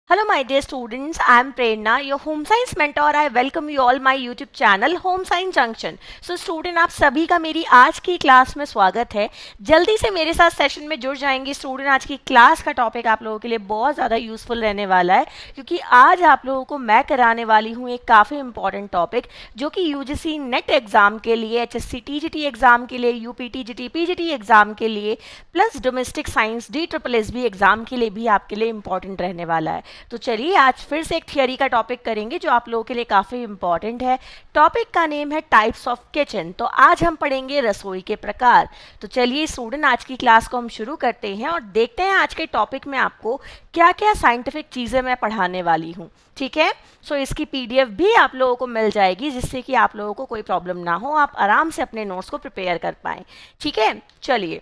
Hello my dear students, I am Prerna, your home science mentor. I welcome you all my YouTube channel Home Science Junction. So student आप सभी का मेरी आज की class में स्वागत है। जल्दी से मेरे साथ सेशन में जुड़ जाएंगे स्टूडेंट। आज की क्लास का टॉपिक आप लोगों के लिए बहुत ज़्यादा यूजफुल रहने वाला है, क्योंकि आज आप लोगों को मैं कराने वाली हूँ एक काफ़ी इंपॉर्टेंट टॉपिक जो कि यूजीसी नेट एग्जाम के लिए, एचएससी टीजीटी एग्जाम के लिए, यूपी टीजीटी पीजीटी एग्जाम के लिए, plus domestic science DSSB exam के लिए भी आपके लिए इंपॉर्टेंट रहने वाला है। तो चलिए आज फिर से एक थियरी का टॉपिक करेंगे जो आप लोगों के लिए काफ़ी इंपॉर्टेंट है। टॉपिक का नेम है टाइप्स ऑफ किचन। तो आज हम पढ़ेंगे रसोई के प्रकार। तो चलिए स्टूडेंट आज की क्लास को हम शुरू करते हैं और देखते हैं आज के टॉपिक में आपको क्या क्या साइंटिफिक चीज़ें मैं पढ़ाने वाली हूँ। ठीक है, सो इसकी PDF भी आप लोगों को मिल जाएगी, जिससे कि आप लोगों को कोई प्रॉब्लम ना हो, आप आराम से अपने नोट्स को प्रिपेयर कर पाएँ। ठीक है, चलिए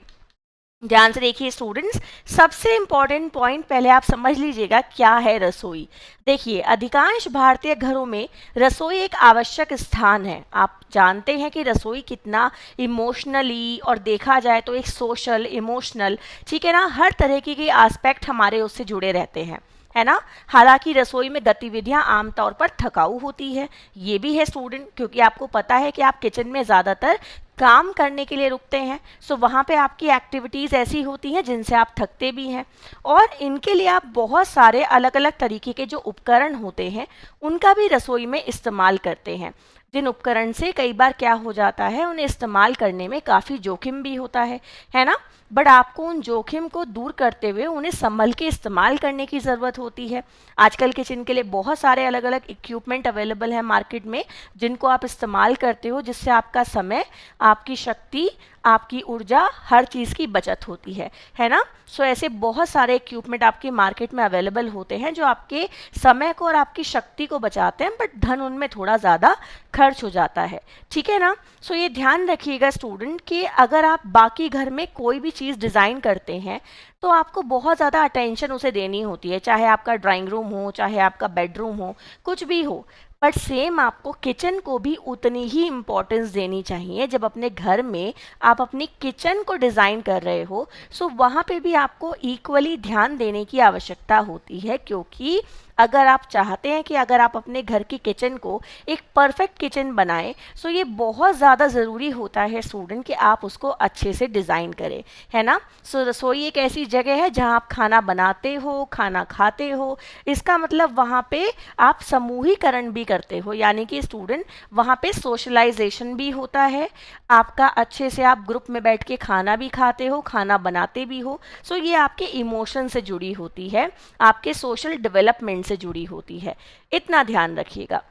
ध्यान से देखिए स्टूडेंट्स, सबसे इंपॉर्टेंट पॉइंट पहले आप समझ लीजिएगा क्या है रसोई। देखिए अधिकांश भारतीय घरों में रसोई एक आवश्यक स्थान है। आप जानते हैं कि रसोई कितना इमोशनली और देखा जाए तो एक सोशल इमोशनल, ठीक है ना, हर तरह के एस्पेक्ट हमारे उससे जुड़े रहते हैं, है ना। हालांकि रसोई में गतिविधियां आमतौर पर थकाऊ होती है, ये भी है स्टूडेंट, क्योंकि आपको पता है कि आप किचन में ज़्यादातर काम करने के लिए रुकते हैं। सो वहाँ पे आपकी एक्टिविटीज़ ऐसी होती हैं जिनसे आप थकते भी हैं, और इनके लिए आप बहुत सारे अलग अलग तरीके के जो उपकरण होते हैं उनका भी रसोई में इस्तेमाल करते हैं, जिन उपकरण से कई बार क्या हो जाता है, उन्हें इस्तेमाल करने में काफ़ी जोखिम भी होता है ना। बट आपको उन जोखिम को दूर करते हुए उन्हें संभल के इस्तेमाल करने की ज़रूरत होती है। आजकल किचन के लिए बहुत सारे अलग अलग इक्विपमेंट अवेलेबल हैं मार्केट में, जिनको आप इस्तेमाल करते हो, जिससे आपका समय, आपकी शक्ति, आपकी ऊर्जा, हर चीज़ की बचत होती है ना। सो ऐसे बहुत सारे इक्विपमेंट आपकी मार्केट में अवेलेबल होते हैं जो आपके समय को और आपकी शक्ति को बचाते हैं, बट धन उनमें थोड़ा ज़्यादा खर्च हो जाता है, ठीक है ना। सो ये ध्यान रखिएगा स्टूडेंट कि अगर आप बाकी घर में कोई भी चीज़ डिज़ाइन करते हैं तो आपको बहुत ज़्यादा अटेंशन उसे देनी होती है, चाहे आपका ड्राइंग रूम हो, चाहे आपका बेडरूम हो, कुछ भी हो। बट सेम आपको किचन को भी उतनी ही इम्पोर्टेंस देनी चाहिए। जब अपने घर में आप अपनी किचन को डिज़ाइन कर रहे हो, सो वहाँ पे भी आपको इक्वली ध्यान देने की आवश्यकता होती है, क्योंकि अगर आप चाहते हैं कि अगर आप अपने घर की किचन को एक परफेक्ट किचन बनाएं, सो ये बहुत ज़्यादा ज़रूरी होता है स्टूडेंट कि आप उसको अच्छे से डिज़ाइन करें, है ना। सो रसोई एक ऐसी जगह है जहां आप खाना बनाते हो, खाना खाते हो। इसका मतलब वहाँ पे आप समूहीकरण भी करते हो, यानी कि स्टूडेंट वहाँ पे सोशलाइजेशन भी होता है आपका, अच्छे से आप ग्रुप में बैठ के खाना भी खाते हो, खाना बनाते भी हो। सो ये आपके इमोशन से जुड़ी होती है, आपके सोशल डेवलपमेंट से जुड़ी होती है, इतना ध्यान रखिएगा।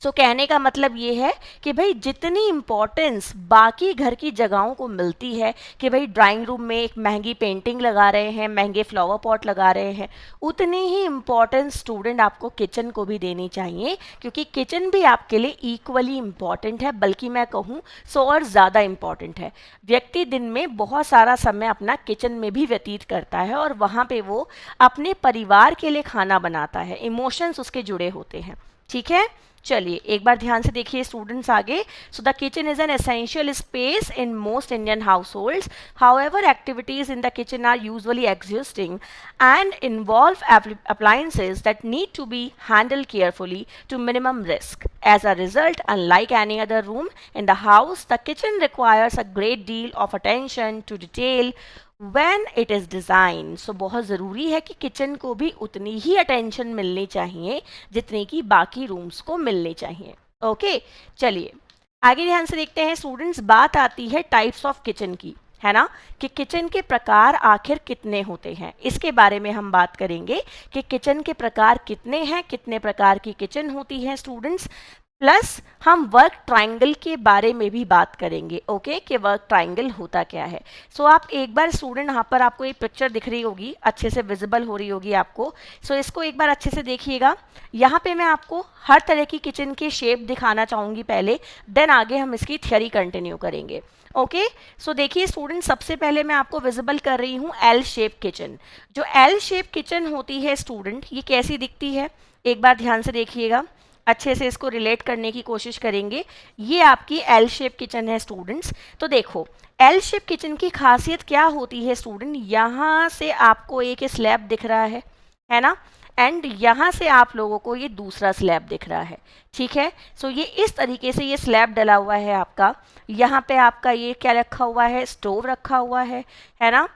तो कहने का मतलब ये है कि भाई जितनी इम्पोर्टेंस बाकी घर की जगहों को मिलती है, कि भाई ड्राइंग रूम में एक महंगी पेंटिंग लगा रहे हैं, महंगे फ्लावर पॉट लगा रहे हैं, उतनी ही इम्पोर्टेंस स्टूडेंट आपको किचन को भी देनी चाहिए, क्योंकि किचन भी आपके लिए इक्वली इम्पॉर्टेंट है, बल्कि मैं कहूँ सो और ज़्यादा इम्पॉर्टेंट है। व्यक्ति दिन में बहुत सारा समय अपना किचन में भी व्यतीत करता है, और वहाँ पे वो अपने परिवार के लिए खाना बनाता है, इमोशंस उसके जुड़े होते हैं, ठीक है। चलिए एक बार ध्यान से देखिए स्टूडेंट्स आगे। So the kitchen is an essential space in most Indian households. However activities in the kitchen are usually existing and involve appliances that need to be handled carefully to minimum risk. As a result, unlike any other room in the house, the kitchen requires a great deal of attention to detail when it is designed. So बहुत ज़रूरी है कि kitchen को भी उतनी ही attention मिलनी चाहिए जितनी कि बाकी रूम्स को मिलनी चाहिए। ओके, चलिए आगे ध्यान से देखते हैं स्टूडेंट्स। बात आती है टाइप्स ऑफ किचन की, है ना, कि किचन के प्रकार आखिर कितने होते हैं। इसके बारे में हम बात करेंगे कि किचन के प्रकार कितने हैं, कितने प्रकार की किचन होती है स्टूडेंट्स। प्लस हम वर्क ट्रायंगल के बारे में भी बात करेंगे, ओके, कि वर्क ट्रायंगल होता क्या है। सो आप एक बार स्टूडेंट, यहाँ पर आपको एक पिक्चर दिख रही होगी, अच्छे से विजिबल हो रही होगी आपको। सो इसको एक बार अच्छे से देखिएगा। यहाँ पे मैं आपको हर तरह की किचन के शेप दिखाना चाहूँगी पहले, देन आगे हम इसकी थ्योरी कंटिन्यू करेंगे। ओके, सो देखिए स्टूडेंट, सबसे पहले मैं आपको विजिबल कर रही हूँ एल शेप किचन। जो एल शेप किचन होती है स्टूडेंट, ये कैसी दिखती है, एक बार ध्यान से देखिएगा, अच्छे से इसको रिलेट करने की कोशिश करेंगे। ये आपकी एल शेप किचन है स्टूडेंट्स। तो देखो एल शेप किचन की खासियत क्या होती है स्टूडेंट, यहाँ से आपको एक स्लैब दिख रहा है ना। एंड यहाँ से आप लोगों को ये दूसरा स्लैब दिख रहा है, ठीक है। सो ये इस तरीके से ये स्लैब डला हुआ है आपका। यहाँ पे आपका ये क्या रखा हुआ है, स्टोव रखा हुआ है ना।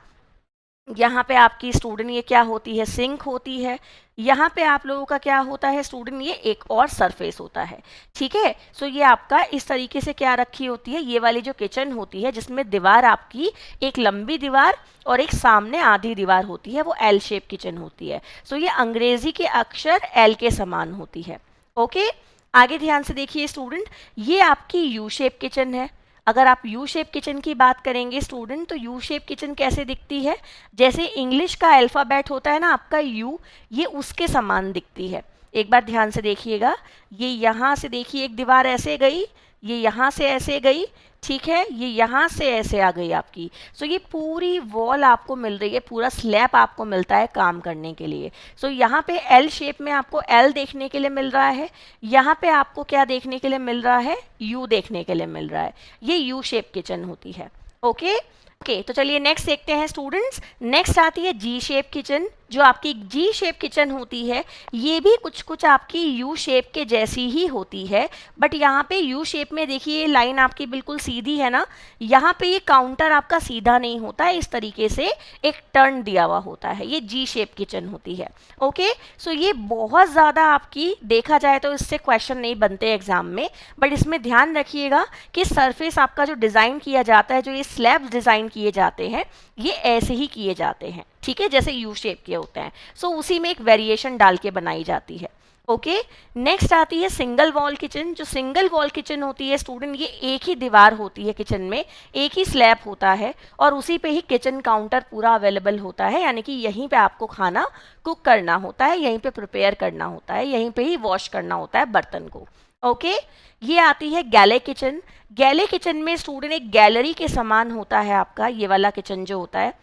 यहाँ पे आपकी स्टूडेंट ये क्या होती है, सिंक होती है। यहाँ पे आप लोगों का क्या होता है स्टूडेंट, ये एक और सरफेस होता है, ठीक है। सो ये आपका इस तरीके से क्या रखी होती है, ये वाली जो किचन होती है जिसमें दीवार आपकी एक लंबी दीवार और एक सामने आधी दीवार होती है, वो एल शेप किचन होती है। सो ये अंग्रेजी के अक्षर एल के समान होती है। ओके, आगे ध्यान से देखिए स्टूडेंट, ये आपकी यू शेप किचन है। अगर आप यू शेप किचन की बात करेंगे स्टूडेंट, तो यू शेप किचन कैसे दिखती है, जैसे इंग्लिश का अल्फ़ाबेट होता है ना आपका यू, ये उसके समान दिखती है। एक बार ध्यान से देखिएगा, ये यहाँ से देखिए एक दीवार ऐसे गई, ये यहाँ से ऐसे गई, ठीक है, ये यहाँ से ऐसे आ गई आपकी। सो ये पूरी वॉल आपको मिल रही है, पूरा स्लैब आपको मिलता है काम करने के लिए। सो यहाँ पे एल शेप में आपको एल देखने के लिए मिल रहा है, यहाँ पे आपको क्या देखने के लिए मिल रहा है, यू देखने के लिए मिल रहा है। ये यू शेप किचन होती है। ओके ओके, तो चलिए नेक्स्ट देखते हैं स्टूडेंट्स। नेक्स्ट आती है जी शेप किचन। जो आपकी जी शेप किचन होती है ये भी कुछ कुछ आपकी यू शेप के जैसी ही होती है, बट यहाँ पे यू शेप में देखिए लाइन आपकी बिल्कुल सीधी है ना, यहाँ पे ये काउंटर आपका सीधा नहीं होता है, इस तरीके से एक टर्न दिया हुआ होता है, ये जी शेप किचन होती है। ओके, सो ये बहुत ज़्यादा आपकी देखा जाए तो इससे क्वेश्चन नहीं बनते एग्जाम में, बट इसमें ध्यान रखिएगा कि सरफेस आपका जो डिज़ाइन किया जाता है, जो ये स्लैब्स डिज़ाइन किए जाते हैं, ये ऐसे ही किए जाते हैं, ठीक है, जैसे यू शेप के होते हैं। सो उसी में एक वेरिएशन डाल के बनाई जाती है। ओके, नेक्स्ट आती है सिंगल वॉल किचन। जो सिंगल वॉल किचन होती है स्टूडेंट, ये एक ही दीवार होती है किचन में, एक ही स्लैब होता है और उसी पे ही किचन काउंटर पूरा अवेलेबल होता है, यानी कि यहीं पे आपको खाना कुक करना होता है, यहीं पे प्रिपेयर करना होता है, यहीं पे ही वॉश करना होता है बर्तन को। ओके, ये आती है गैले किचन। गैले किचन में स्टूडेंट एक गैलरी के समान होता है आपका ये वाला किचन जो होता है,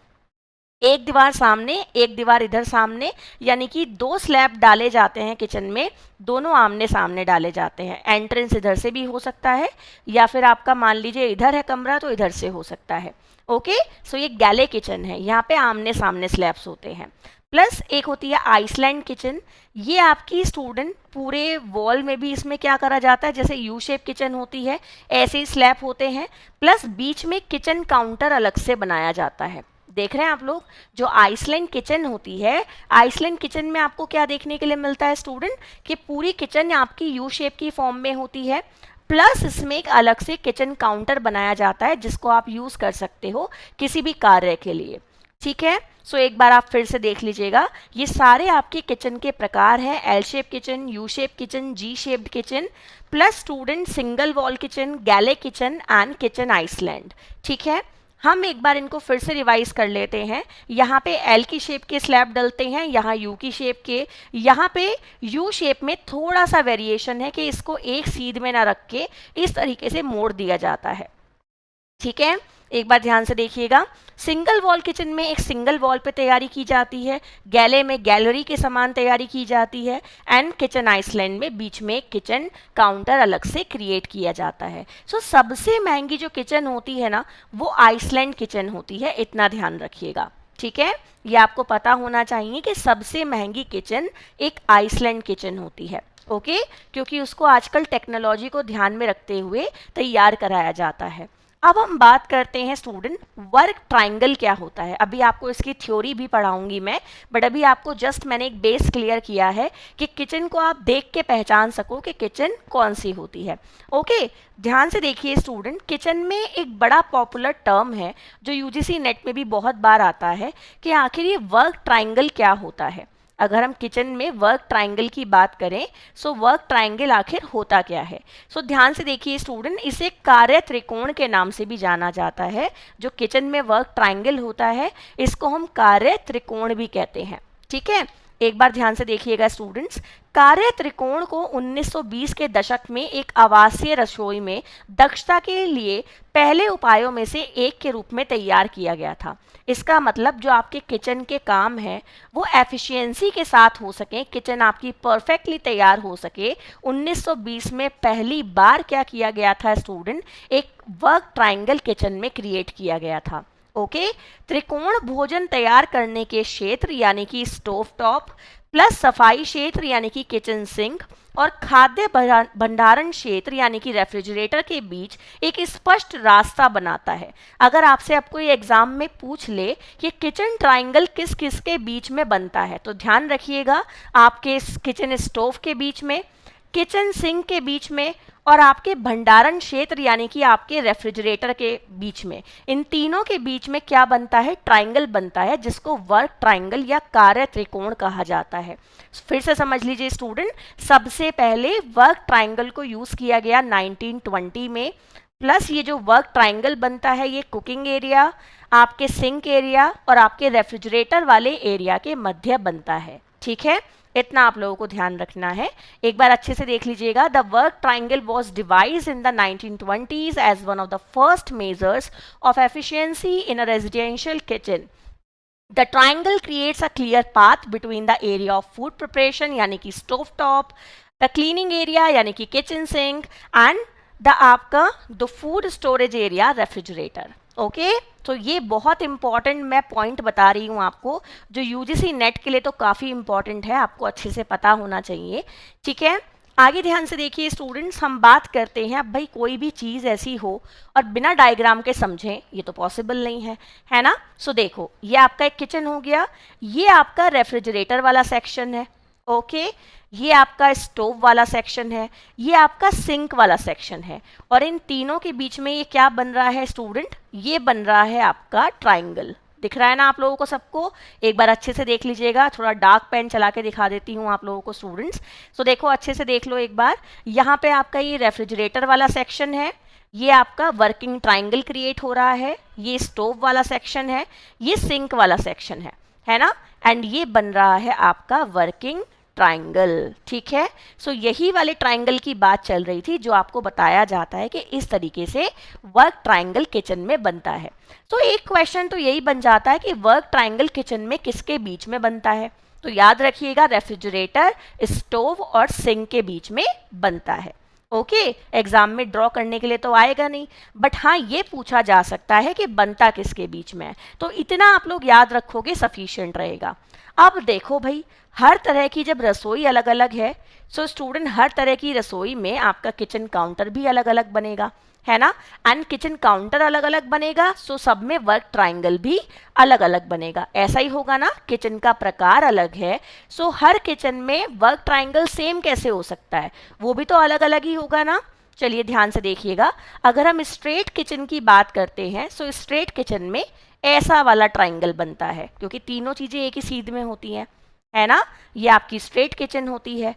एक दीवार सामने एक दीवार इधर सामने, यानी कि दो स्लैब डाले जाते हैं किचन में, दोनों आमने सामने डाले जाते हैं। एंट्रेंस इधर से भी हो सकता है या फिर आपका मान लीजिए इधर है कमरा तो इधर से हो सकता है। ओके, सो ये गैले किचन है, यहाँ पे आमने सामने स्लैब्स होते हैं। प्लस एक होती है आइसलैंड किचन। ये आपकी स्टूडेंट पूरे वॉल में भी इसमें क्या करा जाता है, जैसे यू शेप किचन होती है ऐसे ही स्लैब होते हैं, प्लस बीच में किचन काउंटर अलग से बनाया जाता है। देख रहे हैं आप लोग, जो आइसलैंड किचन होती है, आइसलैंड किचन में आपको क्या देखने के लिए मिलता है स्टूडेंट, कि पूरी किचन आपकी यू शेप की फॉर्म में होती है, प्लस इसमें एक अलग से किचन काउंटर बनाया जाता है जिसको आप यूज़ कर सकते हो किसी भी कार्य के लिए, ठीक है। सो एक बार आप फिर से देख लीजिएगा, ये सारे आपके किचन के प्रकार हैं, L shape kitchen, U shape kitchen, G shaped kitchen, plus student single wall kitchen, galley kitchen and kitchen island, ठीक है। हम एक बार इनको फिर से रिवाइज कर लेते हैं। यहाँ पे एल की शेप के स्लैब डलते हैं, यहाँ यू की शेप के, यहाँ पे यू शेप में थोड़ा सा वेरिएशन है कि इसको एक सीध में ना रख के इस तरीके से मोड़ दिया जाता है, ठीक है। एक बार ध्यान से देखिएगा, सिंगल वॉल किचन में एक सिंगल वॉल पे तैयारी की जाती है, गैले में गैलरी के समान तैयारी की जाती है, एंड किचन आइसलैंड में बीच में एक किचन काउंटर अलग से क्रिएट किया जाता है। सो सबसे महंगी जो किचन होती है ना, वो आइसलैंड किचन होती है, इतना ध्यान रखिएगा, ठीक है। ये आपको पता होना चाहिए कि सबसे महंगी किचन एक आइसलैंड किचन होती है। ओके, क्योंकि उसको आजकल टेक्नोलॉजी को ध्यान में रखते हुए तैयार कराया जाता है। अब हम बात करते हैं स्टूडेंट, वर्क ट्राइंगल क्या होता है। अभी आपको इसकी थ्योरी भी पढ़ाऊंगी मैं, बट अभी आपको जस्ट मैंने एक बेस क्लियर किया है कि किचन को आप देख के पहचान सको कि किचन कौन सी होती है। ओके, ध्यान से देखिए स्टूडेंट, किचन में एक बड़ा पॉपुलर टर्म है जो यूजीसी नेट में भी बहुत बार आता है कि आखिर ये वर्क ट्राइंगल क्या होता है। अगर हम किचन में वर्क ट्राइंगल की बात करें, सो वर्क ट्राइंगल आखिर होता क्या है। सो ध्यान से देखिए स्टूडेंट, इसे कार्य त्रिकोण के नाम से भी जाना जाता है। जो किचन में वर्क ट्राइंगल होता है इसको हम कार्य त्रिकोण भी कहते हैं, ठीक है। एक बार ध्यान से देखिएगा स्टूडेंट्स, कार्य त्रिकोण को 1920 के दशक में एक आवासीय रसोई में दक्षता के लिए पहले उपायों में से एक के रूप में तैयार किया गया था। इसका मतलब जो आपके किचन के काम हैं वो एफिशिएंसी के साथ हो सके, किचन आपकी परफेक्टली तैयार हो सके, 1920 में पहली बार क्या किया गया था स्टूडेंट, एक वर्क ट्राइंगल किचन में क्रिएट किया गया था। ओके, त्रिकोण भोजन तैयार करने के क्षेत्र यानी कि स्टोव टॉप प्लस सफाई क्षेत्र यानी कि किचन सिंक और खाद्य भंडारण क्षेत्र यानी कि रेफ्रिजरेटर के बीच एक स्पष्ट रास्ता बनाता है। अगर आपसे अब कोई एग्जाम में पूछ ले कि किचन ट्राइंगल किस किस के बीच में बनता है, तो ध्यान रखिएगा आपके किचन स्टोव के बीच में, किचन सिंक के बीच में और आपके भंडारण क्षेत्र यानी कि आपके रेफ्रिजरेटर के बीच में, इन तीनों के बीच में क्या बनता है? ट्राइंगल बनता है, जिसको वर्क ट्राइंगल या कार्य त्रिकोण कहा जाता है। फिर से समझ लीजिए स्टूडेंट, सबसे पहले वर्क ट्राइंगल को यूज किया गया 1920 में, प्लस ये जो वर्क ट्राइंगल बनता है ये कुकिंग एरिया, आपके सिंक एरिया और आपके रेफ्रिजरेटर वाले एरिया के मध्य बनता है। ठीक है, इतना आप लोगों को ध्यान रखना है। एक बार अच्छे से देख लीजिएगा। The work triangle was devised in the 1920s as one of the first measures of efficiency in a residential kitchen. The triangle creates a clear path between the area of food preparation यानी कि stove top, the cleaning area यानी कि kitchen sink and the आपका the food storage area refrigerator. Okay, तो ये बहुत important मैं point बता रही हूँ आपको, जो यूजीसी नेट के लिए तो काफ़ी इंपॉर्टेंट है, आपको अच्छे से पता होना चाहिए। ठीक है, आगे ध्यान से देखिए स्टूडेंट्स, हम बात करते हैं अब भाई कोई भी चीज़ ऐसी हो और बिना डायग्राम के समझें, ये तो पॉसिबल नहीं है ना। सो देखो, ये आपका एक किचन हो गया, ये आपका रेफ्रिजरेटर वाला सेक्शन है। ओके, ये आपका स्टोव वाला सेक्शन है, ये आपका सिंक वाला सेक्शन है, और इन तीनों के बीच में ये क्या बन रहा है स्टूडेंट? ये बन रहा है आपका ट्राइंगल। दिख रहा है ना आप लोगों को सबको? एक बार अच्छे से देख लीजिएगा, थोड़ा डार्क पेन चला के दिखा देती हूँ आप लोगों को स्टूडेंट्स। तो देखो अच्छे से देख लो एक बार, यहाँ पे आपका ये रेफ्रिजरेटर वाला सेक्शन है, ये आपका वर्किंग ट्राइंगल क्रिएट हो रहा है, ये स्टोव वाला सेक्शन है, ये सिंक वाला सेक्शन है ना, एंड ये बन रहा है आपका वर्किंग ट्राइंगल। ठीक है, सो यही वाले ट्राइंगल की बात चल रही थी, जो आपको बताया जाता है कि इस तरीके से वर्क ट्राइंगल किचन में बनता है। तो एक क्वेश्चन तो यही बन जाता है कि वर्क ट्राइंगल किचन में किसके बीच में बनता है? तो याद रखिएगा, रेफ्रिजरेटर, स्टोव और सिंक के बीच में बनता है। ओके, एग्जाम में ड्रॉ करने के लिए तो आएगा नहीं, बट हाँ ये पूछा जा सकता है कि बनता किसके बीच में है, तो इतना आप लोग याद रखोगे सफिशिएंट रहेगा। अब देखो भाई, हर तरह की जब रसोई अलग अलग है, सो स्टूडेंट हर तरह की रसोई में आपका किचन काउंटर भी अलग अलग बनेगा, है ना, एंड किचन काउंटर अलग अलग बनेगा, सो सब में वर्क ट्राइंगल भी अलग अलग बनेगा। ऐसा ही होगा ना, किचन का प्रकार अलग है, सो हर किचन में वर्क ट्राइंगल सेम कैसे हो सकता है? वो भी तो अलग अलग ही होगा ना। चलिए ध्यान से देखिएगा, अगर हम स्ट्रेट किचन की बात करते हैं, सो स्ट्रेट किचन में ऐसा वाला ट्राइंगल बनता है, क्योंकि तीनों चीज़ें एक ही सीध में होती हैं, है ना। ये आपकी स्ट्रेट किचन होती है।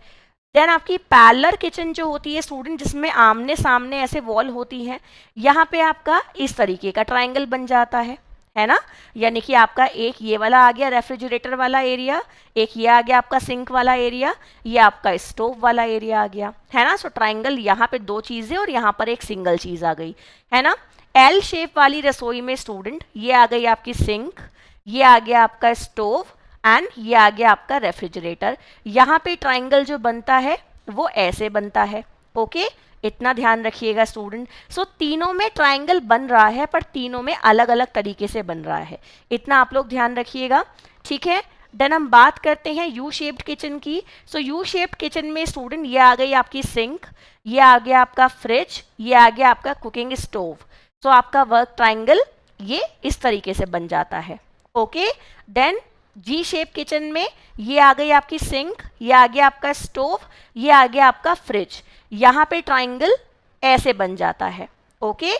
देन आपकी पैरेलल किचन जो होती है स्टूडेंट, जिसमें आमने सामने ऐसे वॉल होती हैं, यहाँ पे आपका इस तरीके का ट्राइंगल बन जाता है ना। यानी कि आपका एक ये वाला आ गया रेफ्रिजरेटर वाला एरिया, एक ये आ गया आपका सिंक वाला एरिया, ये आपका स्टोव वाला एरिया आ गया, है ना। सो ट्राइंगल यहाँ पे दो चीज़ें और यहाँ पर एक सिंगल चीज़ आ गई, है ना। एल शेप वाली रसोई में स्टूडेंट ये आ गई आपकी सिंक, ये आ गया आपका स्टोव एंड ये आ गया आपका रेफ्रिजरेटर। यहाँ पे ट्राइंगल जो बनता है वो ऐसे बनता है। ओके, इतना ध्यान रखिएगा स्टूडेंट। सो तीनों में ट्राइंगल बन रहा है, पर तीनों में अलग अलग तरीके से बन रहा है, इतना आप लोग ध्यान रखिएगा। ठीक है, देन हम बात करते हैं यू शेप्ड किचन की। सो यू शेप्ड किचन में स्टूडेंट ये आ गई आपकी सिंक, ये आ गया आपका फ्रिज, ये आ गया आपका कुकिंग स्टोव। सो आपका वर्क ट्राइंगल ये इस तरीके से बन जाता है। ओके, देन जी शेप किचन में ये आ गई आपकी सिंक, ये आ गया आपका स्टोव, ये आ गया आपका फ्रिज। यहाँ पे ट्राइंगल ऐसे बन जाता है। ओके,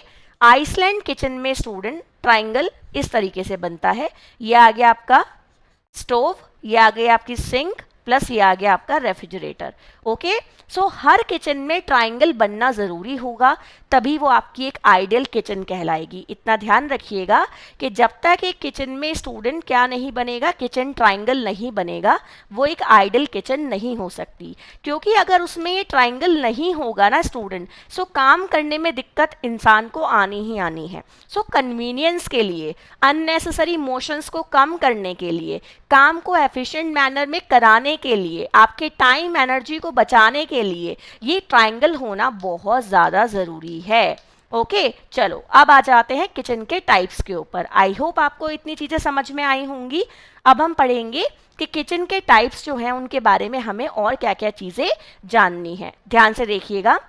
आइसलैंड किचन में स्टूडेंट ट्राइंगल इस तरीके से बनता है। ये आ गया आपका स्टोव, ये आ गई आपकी सिंक, प्लस ये आ गया आपका रेफ्रिजरेटर। ओके, सो हर किचन में ट्राइंगल बनना ज़रूरी होगा, तभी वो आपकी एक आइडियल किचन कहलाएगी। इतना ध्यान रखिएगा कि जब तक एक किचन में स्टूडेंट क्या नहीं बनेगा, किचन ट्राइंगल नहीं बनेगा, वो एक आइडियल किचन नहीं हो सकती। क्योंकि अगर उसमें ये ट्राइंगल नहीं होगा ना स्टूडेंट, सो काम करने में दिक्कत इंसान को आनी ही आनी है। सो कन्वीनियंस के लिए, अननेसेसरी मोशंस को कम करने के लिए, काम को एफिशिएंट मैनर में कराने के लिए, आपके टाइम एनर्जी को बचाने के लिए ये ट्राइंगल होना बहुत ज़्यादा ज़रूरी है। ओके चलो अब आ जाते हैं किचन के टाइप्स के ऊपर। आई होप आपको इतनी चीज़ें समझ में आई होंगी। अब हम पढ़ेंगे कि किचन के टाइप्स जो हैं उनके बारे में हमें और क्या क्या चीज़ें जाननी है। ध्यान से देखिएगा।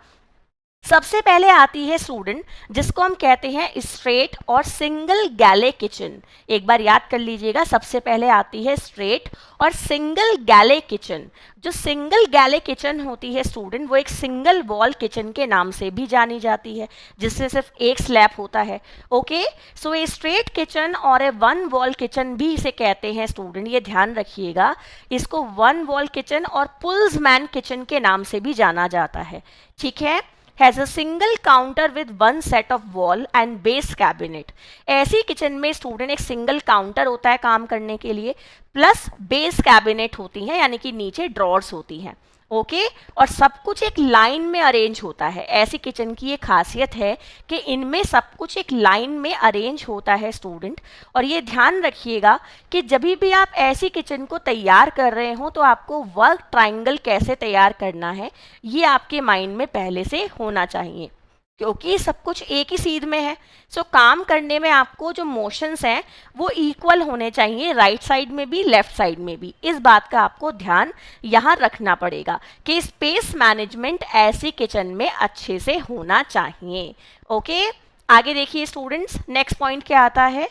सबसे पहले आती है स्टूडेंट जिसको हम कहते हैं स्ट्रेट और सिंगल गैले किचन। एक बार याद कर लीजिएगा, सबसे पहले आती है स्ट्रेट और सिंगल गैले किचन। जो सिंगल गैले किचन होती है स्टूडेंट, वो एक सिंगल वॉल किचन के नाम से भी जानी जाती है, जिससे सिर्फ एक स्लैब होता है। Okay, so a straight kitchen और ए वन वॉल किचन भी इसे कहते हैं स्टूडेंट, ये ध्यान रखिएगा। इसको वन वॉल किचन और पुल्समैन किचन के नाम से भी जाना जाता है। ठीक है, has a single counter with one set of wall and base cabinet. ऐसी किचन में स्टूडेंट एक सिंगल काउंटर होता है काम करने के लिए, प्लस बेस कैबिनेट होती हैं, यानी कि नीचे ड्रॉर्स होती हैं। ओके, और सब कुछ एक लाइन में अरेंज होता है। ऐसी किचन की ये खासियत है कि इनमें सब कुछ एक लाइन में अरेंज होता है स्टूडेंट। और ये ध्यान रखिएगा कि जब भी आप ऐसी किचन को तैयार कर रहे हो तो आपको वर्क ट्रायंगल कैसे तैयार करना है ये आपके माइंड में पहले से होना चाहिए, क्योंकि सब कुछ एक ही सीध में है। सो काम करने में आपको जो मोशंस हैं वो इक्वल होने चाहिए, राइट साइड में भी लेफ्ट साइड में भी। इस बात का आपको ध्यान यहाँ रखना पड़ेगा कि स्पेस मैनेजमेंट ऐसी किचन में अच्छे से होना चाहिए। ओके, आगे देखिए स्टूडेंट्स, नेक्स्ट पॉइंट क्या आता है।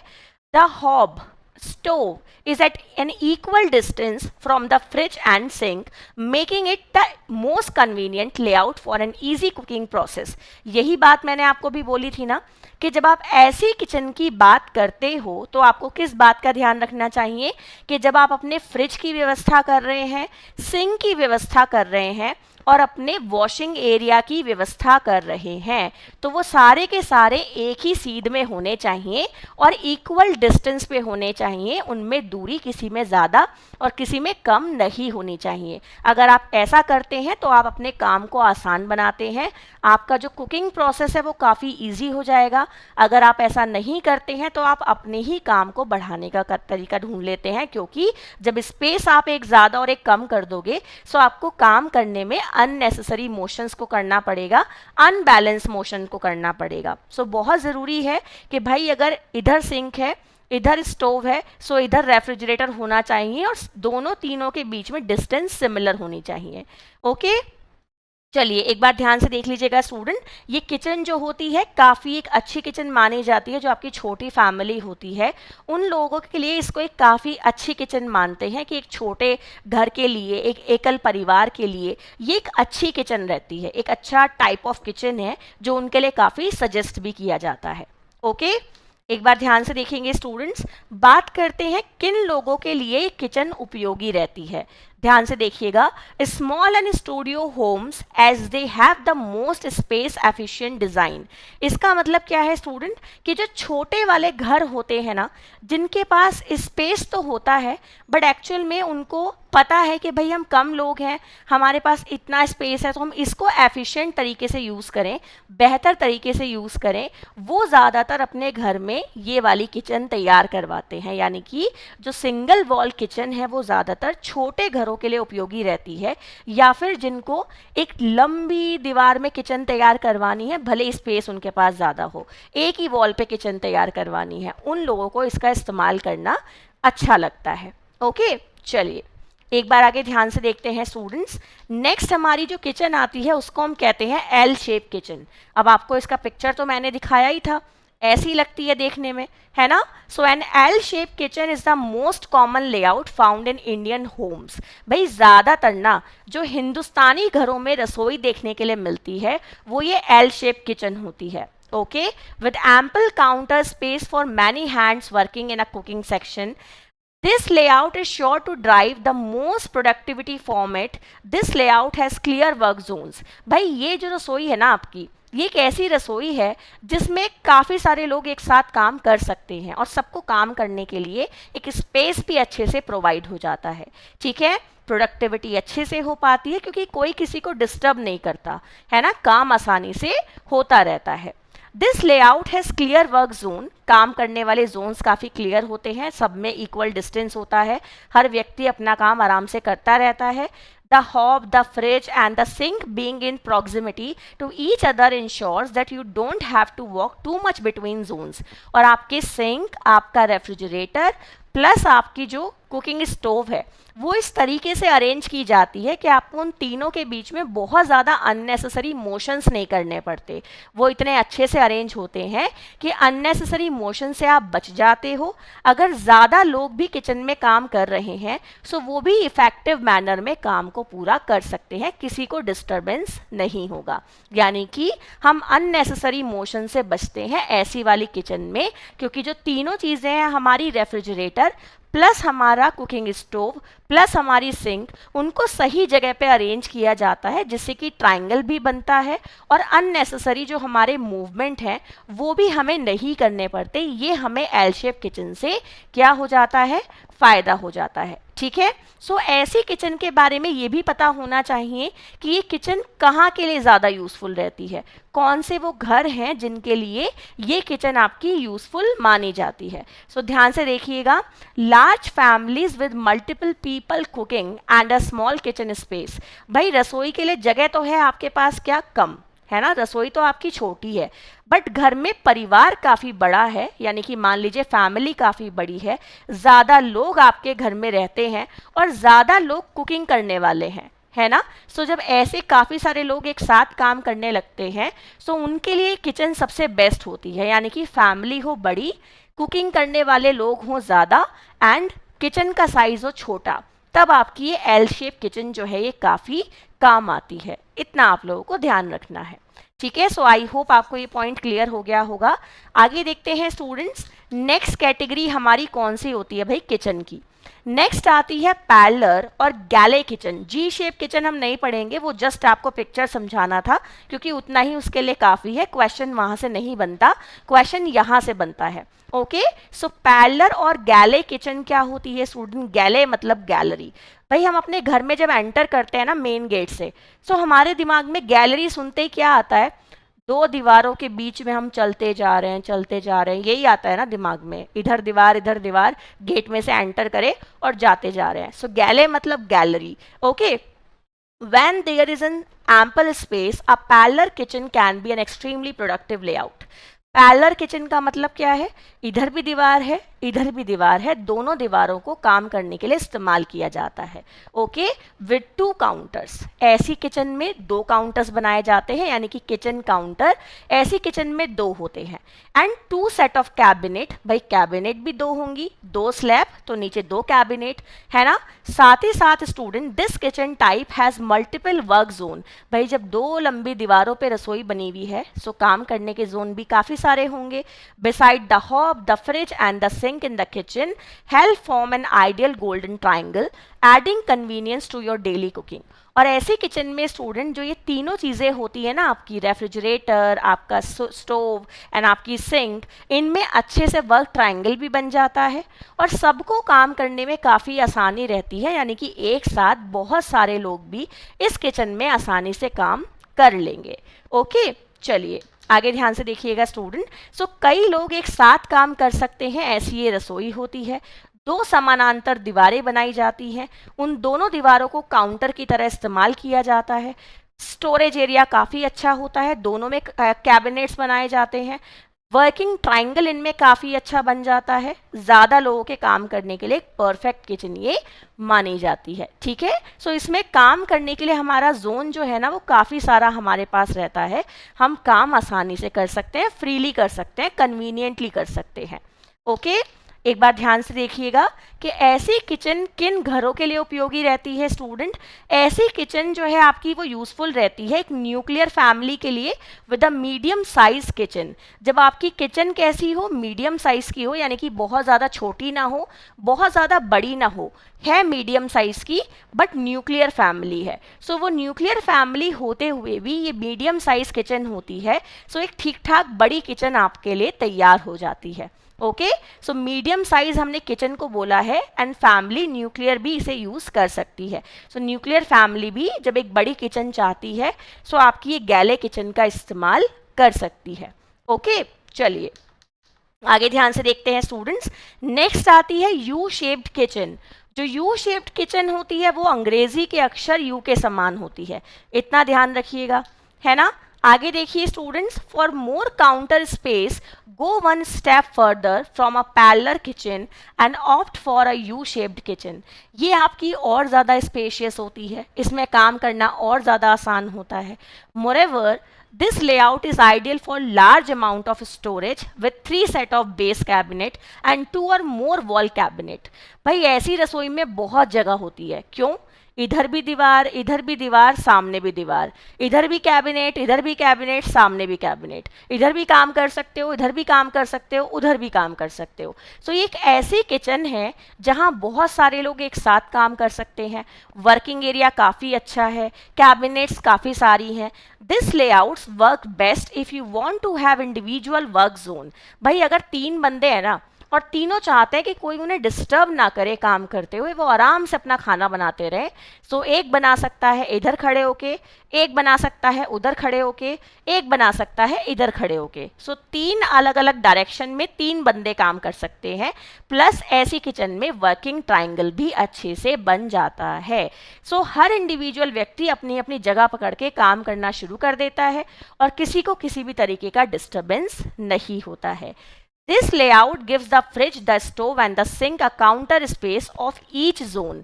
The hob stove is at an equal distance from the fridge and sink, making it the most convenient layout for an easy cooking process। यही बात मैंने आपको भी बोली थी ना कि जब आप ऐसी किचन की बात करते हो तो आपको किस बात का ध्यान रखना चाहिए कि जब आप अपने फ्रिज की व्यवस्था कर रहे हैं, सिंक की व्यवस्था कर रहे हैं और अपने वॉशिंग एरिया की व्यवस्था कर रहे हैं, तो वो सारे के सारे एक ही सीध में होने चाहिए और इक्वल डिस्टेंस पे होने चाहिए। उनमें दूरी किसी में ज़्यादा और किसी में कम नहीं होनी चाहिए। अगर आप ऐसा करते हैं तो आप अपने काम को आसान बनाते हैं, आपका जो कुकिंग प्रोसेस है वो काफ़ी ईजी हो जाएगा। अगर आप ऐसा नहीं करते हैं तो आप अपने ही काम को बढ़ाने का तरीका ढूंढ लेते हैं, क्योंकि जब स्पेस आप एक ज़्यादा और एक कम कर दोगे तो आपको काम करने में अननेसेसरी मोशंस को करना पड़ेगा, अनबैलेंस मोशन को करना पड़ेगा। सो बहुत ज़रूरी है कि भाई अगर इधर सिंक है, इधर स्टोव है, सो इधर रेफ्रिजरेटर होना चाहिए और दोनों तीनों के बीच में डिस्टेंस सिमिलर होनी चाहिए। ओके, चलिए एक बार ध्यान से देख लीजिएगा स्टूडेंट, ये किचन जो होती है काफ़ी एक अच्छी किचन मानी जाती है। जो आपकी छोटी फैमिली होती है उन लोगों के लिए इसको एक काफ़ी अच्छी किचन मानते हैं कि एक छोटे घर के लिए, एक एकल परिवार के लिए ये एक अच्छी किचन रहती है, एक अच्छा टाइप ऑफ किचन है जो उनके लिए काफ़ी सजेस्ट भी किया जाता है। ओके, एक बार ध्यान से देखेंगे स्टूडेंट्स, बात करते हैं किन लोगों के लिए किचन उपयोगी रहती है। ध्यान से देखिएगा, small and studio homes as they have the most space efficient design. इसका मतलब क्या है स्टूडेंट कि जो छोटे वाले घर होते हैं ना, जिनके पास स्पेस तो होता है बट एक्चुअल में उनको पता है कि भाई हम कम लोग हैं, हमारे पास इतना स्पेस है, तो हम इसको एफिशिएंट तरीके से यूज़ करें, बेहतर तरीके से यूज़ करें, वो ज़्यादातर अपने घर में ये वाली किचन तैयार करवाते हैं। यानी कि जो सिंगल वॉल किचन है वो ज़्यादातर छोटे घरों के लिए उपयोगी रहती है, या फिर जिनको एक लंबी दीवार में किचन तैयार करवानी है, भले स्पेस उनके पास ज़्यादा हो, एक ही वॉल पे किचन तैयार करवानी है, उन लोगों को इसका इस्तेमाल करना अच्छा लगता है। ओके, चलिए एक बार आगे ध्यान से देखते हैं स्टूडेंट्स। नेक्स्ट हमारी जो किचन आती है उसको हम कहते हैं एल शेप किचन। अब आपको इसका पिक्चर तो मैंने दिखाया ही था, ऐसी लगती है देखने में, है ना। So an L shape kitchen is the most common layout found in Indian homes. भाई ज़्यादातर ना जो हिंदुस्तानी घरों में रसोई देखने के लिए मिलती है वो ये एल शेप किचन होती है। Okay, with ample counter space for many hands working in a cooking section. This layout is sure to drive the most productivity format. This layout has clear work zones. भाई ये जो रसोई है ना आपकी, ये एक ऐसी रसोई है जिसमें काफ़ी सारे लोग एक साथ काम कर सकते हैं और सबको काम करने के लिए एक स्पेस भी अच्छे से प्रोवाइड हो जाता है। ठीक है, प्रोडक्टिविटी अच्छे से हो पाती है क्योंकि कोई किसी को डिस्टर्ब नहीं करता है ना, काम आसानी से होता रहता है। This layout has clear work zone. काम करने वाले जोन्स काफ़ी क्लियर होते हैं, सब में इक्वल डिस्टेंस होता है, हर व्यक्ति अपना काम आराम से करता रहता है। The hob, the fridge and the sink being in proximity to each other ensures that you don't have to walk too much between zones. और आपके सिंक, आपका रेफ्रिजरेटर प्लस आपकी जो कुकिंग स्टोव है वो इस तरीके से अरेंज की जाती है कि आपको उन तीनों के बीच में बहुत ज़्यादा अननेसेसरी मोशंस नहीं करने पड़ते। वो इतने अच्छे से अरेंज होते हैं कि अननेसेसरी मोशन से आप बच जाते हो। अगर ज़्यादा लोग भी किचन में काम कर रहे हैं सो वो भी इफ़ेक्टिव मैनर में काम को पूरा कर सकते हैं, किसी को डिस्टर्बेंस नहीं होगा। यानी कि हम अननेसेसरी मोशन से बचते हैं ऐसी वाली किचन में, क्योंकि जो तीनों चीज़ें हैं, हमारी रेफ्रिजरेटर प्लस हमारा कुकिंग स्टोव प्लस हमारी सिंक, उनको सही जगह पे अरेंज किया जाता है जिससे कि ट्रायंगल भी बनता है और अननेसेसरी जो हमारे मूवमेंट हैं वो भी हमें नहीं करने पड़ते। ये हमें एल शेप किचन से क्या हो जाता है, फ़ायदा हो जाता है। ठीक है, सो ऐसी किचन के बारे में ये भी पता होना चाहिए कि ये किचन कहाँ के लिए ज़्यादा यूज़फुल रहती है, कौन से वो घर हैं जिनके लिए ये किचन आपकी यूज़फुल मानी जाती है। सो ध्यान से देखिएगा, large families with multiple people cooking and a small kitchen space. भाई रसोई के लिए जगह तो है आपके पास क्या, कम है ना, रसोई तो आपकी छोटी है, बट घर में परिवार काफ़ी बड़ा है, यानी कि मान लीजिए फैमिली काफ़ी बड़ी है, ज़्यादा लोग आपके घर में रहते हैं और ज़्यादा लोग कुकिंग करने वाले हैं, है ना। सो जब ऐसे काफ़ी सारे लोग एक साथ काम करने लगते हैं सो उनके लिए किचन सबसे बेस्ट होती है, यानी कि फैमिली हो बड़ी, कुकिंग करने वाले लोग हों ज़्यादा एंड किचन का साइज़ हो छोटा, तब आपकी ये एल शेप किचन जो है ये काफ़ी काम आती है। इतना आप लोगों को ध्यान रखना है। ठीक है, सो आई होप आपको ये पॉइंट क्लियर हो गया होगा। आगे देखते हैं स्टूडेंट्स, नेक्स्ट कैटेगरी हमारी कौन सी होती है भाई किचन की। नेक्स्ट आती है पैरलर और गैले किचन। जी शेप किचन हम नहीं पढ़ेंगे, वो जस्ट आपको पिक्चर समझाना था क्योंकि उतना ही उसके लिए काफ़ी है, क्वेश्चन वहाँ से नहीं बनता, क्वेश्चन यहाँ से बनता है। ओके, सो पैरलर और गैले किचन क्या होती है स्टूडेंट, गैले मतलब गैलरी। भाई हम अपने घर में जब एंटर करते हैं ना मेन गेट से, सो हमारे दिमाग में गैलरी सुनते ही क्या आता है, दो दीवारों के बीच में हम चलते जा रहे हैं चलते जा रहे हैं, यही आता है ना दिमाग में, इधर दीवार गेट में से एंटर करे और जाते जा रहे हैं। सो गैले मतलब gallery. Okay, when there is an ample space a parlor kitchen can be an extremely productive layout। Parallel kitchen का मतलब क्या है, इधर भी दीवार है इधर भी दीवार है, दोनों दीवारों को काम करने के लिए इस्तेमाल किया जाता है। ओके, विद 2 काउंटर्स, ऐसी किचन में 2 काउंटर्स बनाए जाते हैं, यानी कि किचन काउंटर ऐसी किचन में 2 होते हैं। एंड 2 सेट ऑफ कैबिनेट, भाई कैबिनेट भी 2 होंगी, 2 स्लैब तो नीचे 2 कैबिनेट, है ना। साथ ही साथ student this kitchen type has multiple work zone. भाई जब 2 लंबी दीवारों पे रसोई बनी हुई है सो काम करने के जोन भी काफ़ी सारे होंगे। Beside the hob, the fridge and the sink in the kitchen help form an ideal golden triangle adding convenience to your daily cooking। और ऐसी किचन में स्टूडेंट जो ये तीनों चीज़ें होती है ना, आपकी रेफ्रिजरेटर, आपका स्टोव एंड आपकी सिंक, इनमें अच्छे से वर्क ट्रायंगल भी बन जाता है और सबको काम करने में काफ़ी आसानी रहती है, यानी कि एक साथ बहुत सारे लोग भी इस किचन में आसानी से काम कर लेंगे। ओके, चलिए आगे ध्यान से देखिएगा स्टूडेंट। सो कई लोग एक साथ काम कर सकते हैं, ऐसी ये रसोई होती है। 2 समानांतर दीवारें बनाई जाती हैं, उन दोनों दीवारों को काउंटर की तरह इस्तेमाल किया जाता है। स्टोरेज एरिया काफ़ी अच्छा होता है, दोनों में कैबिनेट्स बनाए जाते हैं। वर्किंग ट्रायंगल इनमें काफ़ी अच्छा बन जाता है, ज़्यादा लोगों के काम करने के लिए एक परफेक्ट किचन ये मानी जाती है। ठीक है, सो इसमें काम करने के लिए हमारा जोन जो है ना वो काफ़ी सारा हमारे पास रहता है, हम काम आसानी से कर सकते हैं, फ्रीली कर सकते हैं, कन्वीनियंटली कर सकते हैं। ओके, एक बार ध्यान से देखिएगा कि ऐसी किचन किन घरों के लिए उपयोगी रहती है स्टूडेंट। ऐसी किचन जो है आपकी वो यूज़फुल रहती है एक न्यूक्लियर फैमिली के लिए with a medium size kitchen. जब आपकी किचन कैसी हो, मीडियम साइज़ की हो, यानी कि बहुत ज़्यादा छोटी ना हो बहुत ज़्यादा बड़ी ना हो, है मीडियम साइज़ की बट न्यूक्लियर फैमिली है। सो वो न्यूक्लियर फैमिली होते हुए भी ये मीडियम साइज़ किचन होती है, सो एक ठीक ठाक बड़ी किचन आपके लिए तैयार हो जाती है। ओके, सो मीडियम साइज हमने किचन को बोला है एंड फैमिली न्यूक्लियर भी इसे यूज़ कर सकती है। सो न्यूक्लियर फैमिली भी जब एक बड़ी किचन चाहती है सो आपकी ये गैले किचन का इस्तेमाल कर सकती है। ओके, चलिए आगे ध्यान से देखते हैं स्टूडेंट्स। नेक्स्ट आती है यू शेप्ड किचन। जो यू शेप्ड किचन होती है वो अंग्रेजी के अक्षर यू के समान होती है, इतना ध्यान रखिएगा, है ना। आगे देखिए students, for more counter space go one step further from a parallel kitchen and opt for a U shaped kitchen. ये आपकी और ज़्यादा स्पेशियस होती है, इसमें काम करना और ज़्यादा आसान होता है। Moreover this layout is ideal for large amount of storage with 3 set of base cabinet and 2 or more wall cabinet। भाई ऐसी रसोई में बहुत जगह होती है, क्यों, इधर भी दीवार, सामने भी दीवार, इधर भी कैबिनेट, सामने भी कैबिनेट, इधर भी काम कर सकते हो, इधर भी काम कर सकते हो, उधर भी काम कर सकते हो। सो ये एक ऐसी किचन है जहाँ बहुत सारे लोग एक साथ काम कर सकते हैं। वर्किंग एरिया काफ़ी अच्छा है, कैबिनेट्स काफ़ी सारी हैं। This layouts work best if you want to have individual work zone. भाई अगर 3 बंदे हैं ना और तीनों चाहते हैं कि कोई उन्हें डिस्टर्ब ना करे काम करते हुए, वो आराम से अपना खाना बनाते रहे, सो एक बना सकता है इधर खड़े होके, एक बना सकता है उधर खड़े होके, एक बना सकता है इधर खड़े होके। सो 3 अलग अलग डायरेक्शन में 3 बंदे काम कर सकते हैं, प्लस ऐसी किचन में वर्किंग ट्राइंगल भी अच्छे से बन जाता है। सो हर इंडिविजुअल व्यक्ति अपनी अपनी जगह पकड़ के काम करना शुरू कर देता है और किसी को किसी भी तरीके का डिस्टर्बेंस नहीं होता है। This layout gives the fridge, the stove and the sink a counter space of each zone।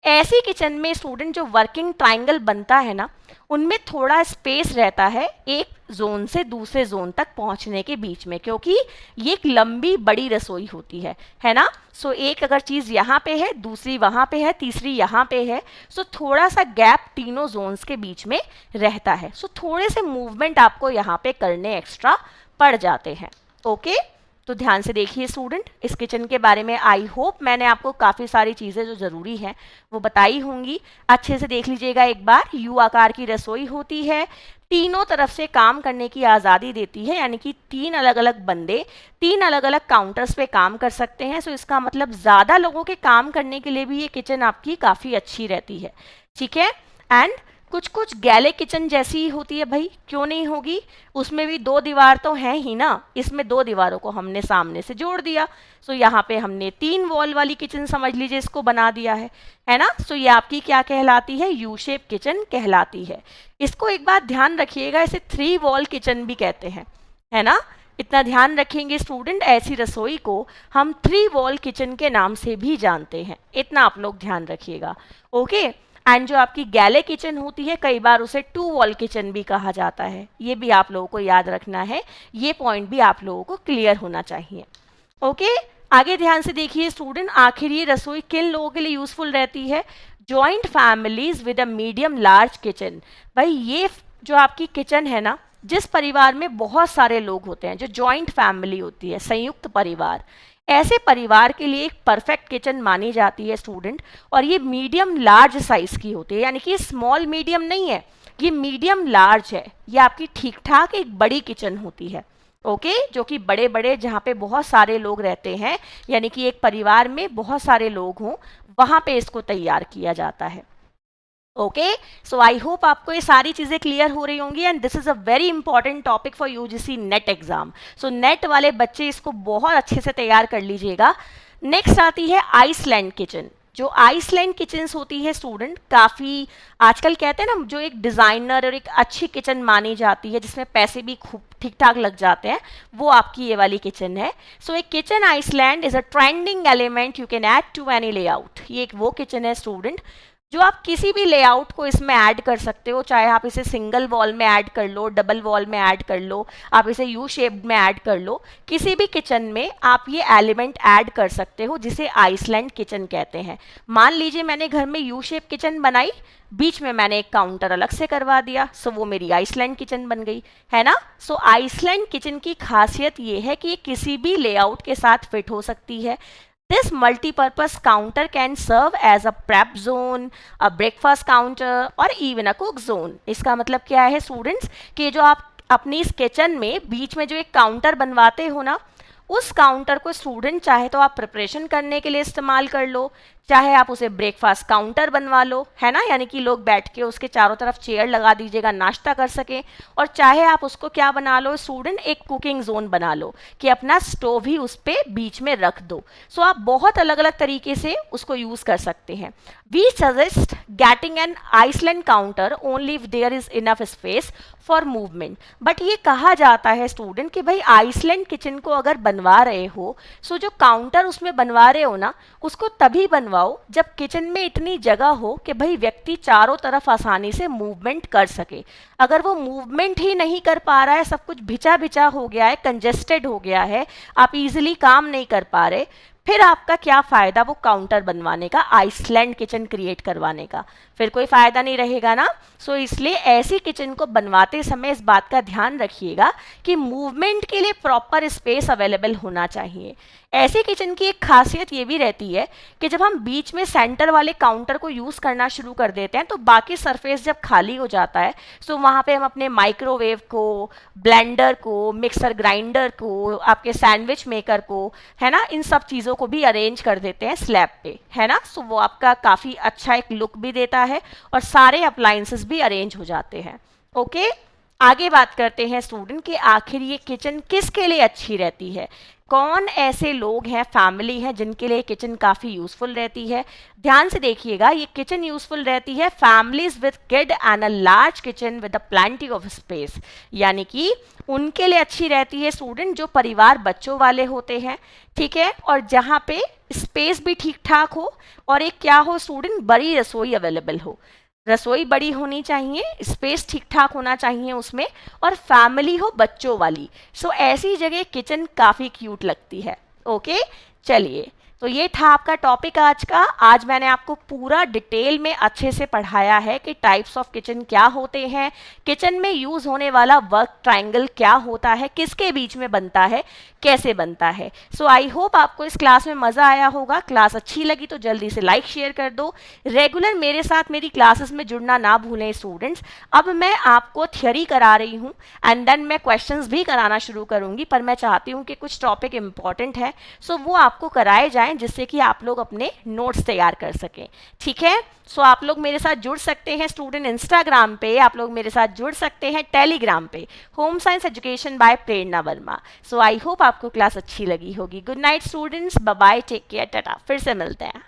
ऐसी किचन में स्टूडेंट जो वर्किंग ट्राइंगल बनता है ना, उनमें थोड़ा स्पेस रहता है एक जोन से दूसरे जोन तक पहुंचने के बीच में, क्योंकि ये एक लंबी बड़ी रसोई होती है ना। सो एक अगर चीज़ यहाँ पे है, दूसरी वहाँ पे है, तीसरी यहाँ पे है, सो थोड़ा सा गैप तीनों जोन्स के बीच में रहता है। सो थोड़े से मूवमेंट आपको यहाँ पे करने एक्स्ट्रा पड़ जाते हैं। ओके, तो ध्यान से देखिए स्टूडेंट, इस किचन के बारे में आई होप मैंने आपको काफ़ी सारी चीज़ें जो ज़रूरी हैं वो बताई होंगी। अच्छे से देख लीजिएगा एक बार। यू आकार की रसोई होती है, तीनों तरफ से काम करने की आज़ादी देती है, यानी कि 3 अलग अलग बंदे 3 अलग अलग काउंटर्स पे काम कर सकते हैं। सो इसका मतलब ज़्यादा लोगों के काम करने के लिए भी ये किचन आपकी काफ़ी अच्छी रहती है, ठीक है। एंड कुछ कुछ गैले किचन जैसी ही होती है, भाई क्यों नहीं होगी, उसमें भी 2 दीवार तो हैं ही ना, इसमें 2 दीवारों को हमने सामने से जोड़ दिया। सो यहाँ पे हमने 3 वॉल वाली किचन समझ लीजिए इसको बना दिया है ना। सो ये आपकी क्या कहलाती है, यू शेप किचन कहलाती है। इसको एक बात ध्यान रखिएगा, इसे 3 वॉल किचन भी कहते हैं, है ना। इतना ध्यान रखेंगे स्टूडेंट, ऐसी रसोई को हम 3 वॉल किचन के नाम से भी जानते हैं, इतना आप लोग ध्यान रखिएगा। ओके, एंड जो आपकी गैले किचन होती है कई बार उसे 2 वॉल किचन भी कहा जाता है, ये भी आप लोगों को याद रखना है, ये पॉइंट भी आप लोगों को क्लियर होना चाहिए। ओके, आगे ध्यान से देखिए स्टूडेंट, आखिर ये रसोई किन लोगों के लिए यूजफुल रहती है, joint families with a medium large kitchen. भाई ये जो आपकी किचन है ना, जिस परिवार में बहुत सारे लोग होते हैं, जो जॉइंट फैमिली होती है, संयुक्त परिवार, ऐसे परिवार के लिए एक परफेक्ट किचन मानी जाती है स्टूडेंट। और ये मीडियम लार्ज साइज की होती है, यानी कि स्मॉल मीडियम नहीं है, ये मीडियम लार्ज है, ये आपकी ठीक ठाक एक बड़ी किचन होती है। ओके, जो कि बड़े बड़े जहाँ पे बहुत सारे लोग रहते हैं, यानी कि एक परिवार में बहुत सारे लोग हों, वहाँ पे इसको तैयार किया जाता है। ओके, सो आई होप आपको ये सारी चीज़ें क्लियर हो रही होंगी, and this is a very important topic for UGC net exam. So net वाले बच्चे इसको बहुत अच्छे से तैयार कर लीजिएगा। नेक्स्ट आती है आइसलैंड किचन। जो आइसलैंड किचन्स होती है स्टूडेंट, काफ़ी आजकल कहते हैं ना, जो एक डिज़ाइनर और एक अच्छी किचन मानी जाती है, जिसमें पैसे भी खूब ठीक ठाक लग जाते हैं, वो आपकी ये वाली किचन है। सो एक kitchen island is a trending element you can add to any layout. ये एक वो किचन है स्टूडेंट जो आप किसी भी लेआउट को इसमें ऐड कर सकते हो, चाहे आप इसे सिंगल वॉल में ऐड कर लो, डबल वॉल में ऐड कर लो, आप इसे यू शेप्ड में ऐड कर लो, किसी भी किचन में आप ये एलिमेंट ऐड कर सकते हो, जिसे आइसलैंड किचन कहते हैं। मान लीजिए मैंने घर में यू शेप किचन बनाई, बीच में मैंने एक काउंटर अलग से करवा दिया, सो वो मेरी आइसलैंड किचन बन गई, है ना। सो आइसलैंड किचन की खासियत ये है कि ये किसी भी लेआउट के साथ फिट हो सकती है। This multi-purpose counter can serve as a prep zone, a breakfast counter or even a cook zone। इसका मतलब क्या है स्टूडेंट्स, कि जो आप अपनी इस किचन में बीच में जो एक काउंटर बनवाते हो ना, उस काउंटर को स्टूडेंट चाहे तो आप प्रिपरेशन करने के लिए इस्तेमाल कर लो, चाहे आप उसे ब्रेकफास्ट काउंटर बनवा लो, है ना, यानी कि लोग बैठ के उसके चारों तरफ चेयर लगा दीजिएगा, नाश्ता कर सके। और चाहे आप उसको क्या बना लो स्टूडेंट, एक कुकिंग जोन बना लो कि अपना स्टोव ही उस पे बीच में रख दो। सो आप बहुत अलग अलग तरीके से उसको यूज कर सकते हैं। We suggest getting an island counter only if there is enough space for movement. But ये कहा जाता है स्टूडेंट कि भाई आइसलैंड किचन को अगर बनवा रहे हो, सो जो काउंटर उसमें बनवा रहे हो ना, उसको तभी बनवाओ जब किचन में इतनी जगह हो कि भाई व्यक्ति चारों तरफ आसानी से मूवमेंट कर सके। अगर वो मूवमेंट ही नहीं कर पा रहा है, सब कुछ भिचा भिचा हो गया है, कंजेस्टेड हो गया है, आप इजीली काम नहीं कर पा रहे, फिर आपका क्या फ़ायदा वो काउंटर बनवाने का, आइसलैंड किचन क्रिएट करवाने का, फिर कोई फ़ायदा नहीं रहेगा ना। सो इसलिए ऐसी किचन को बनवाते समय इस बात का ध्यान रखिएगा कि मूवमेंट के लिए प्रॉपर स्पेस अवेलेबल होना चाहिए। ऐसी किचन की एक खासियत ये भी रहती है कि जब हम बीच में सेंटर वाले काउंटर को यूज़ करना शुरू कर देते हैं तो बाकी सरफेस जब खाली हो जाता है, सो वहाँ पे हम अपने माइक्रोवेव को, ब्लेंडर को, मिक्सर ग्राइंडर को, आपके सैंडविच मेकर को, है ना, इन सब चीज़ों को भी अरेंज कर देते हैं स्लैब पे, है ना। सो वो आपका काफ़ी अच्छा एक लुक भी देता है और सारे अप्लायंसेस भी अरेंज हो जाते हैं। ओके, आगे बात करते हैं स्टूडेंट कि आखिर ये किचन किसके लिए अच्छी रहती है, कौन ऐसे लोग हैं, फैमिली हैं जिनके लिए किचन काफ़ी यूज़फुल रहती है। ध्यान से देखिएगा, ये किचन यूज़फुल रहती है families with kid and a large kitchen with a plenty of space, यानी कि उनके लिए अच्छी रहती है स्टूडेंट जो परिवार बच्चों वाले होते हैं, ठीक है, और जहाँ पे स्पेस भी ठीक ठाक हो और एक क्या हो स्टूडेंट, बड़ी रसोई अवेलेबल हो। रसोई बड़ी होनी चाहिए, स्पेस ठीक ठाक होना चाहिए उसमें, और फैमिली हो बच्चों वाली। सो ऐसी जगह किचन काफ़ी क्यूट लगती है। ओके, चलिए, तो ये था आपका टॉपिक आज का। आज मैंने आपको पूरा डिटेल में अच्छे से पढ़ाया है कि टाइप्स ऑफ किचन क्या होते हैं, किचन में यूज़ होने वाला वर्क ट्रायंगल क्या होता है, किसके बीच में बनता है, कैसे बनता है। सो आई होप आपको इस क्लास में मज़ा आया होगा। क्लास अच्छी लगी तो जल्दी से लाइक शेयर कर दो। रेगुलर मेरे साथ मेरी क्लासेस में जुड़ना ना भूलें स्टूडेंट्स। अब मैं आपको थियरी करा रही हूँ एंड देन मैं क्वेश्चंस भी कराना शुरू करूँगी, पर मैं चाहती हूँ कि कुछ टॉपिक इंपॉर्टेंट है, सो वो आपको कराए जाएँ जिससे कि आप लोग अपने नोट्स तैयार कर सकें, ठीक है। सो आप लोग मेरे साथ जुड़ सकते हैं स्टूडेंट इंस्टाग्राम पे, आप लोग मेरे साथ जुड़ सकते हैं टेलीग्राम पे, home science education by Prerna Verma. So I hope आपको क्लास अच्छी लगी होगी। Good night students, bye bye, take care, tata, फिर से मिलते हैं।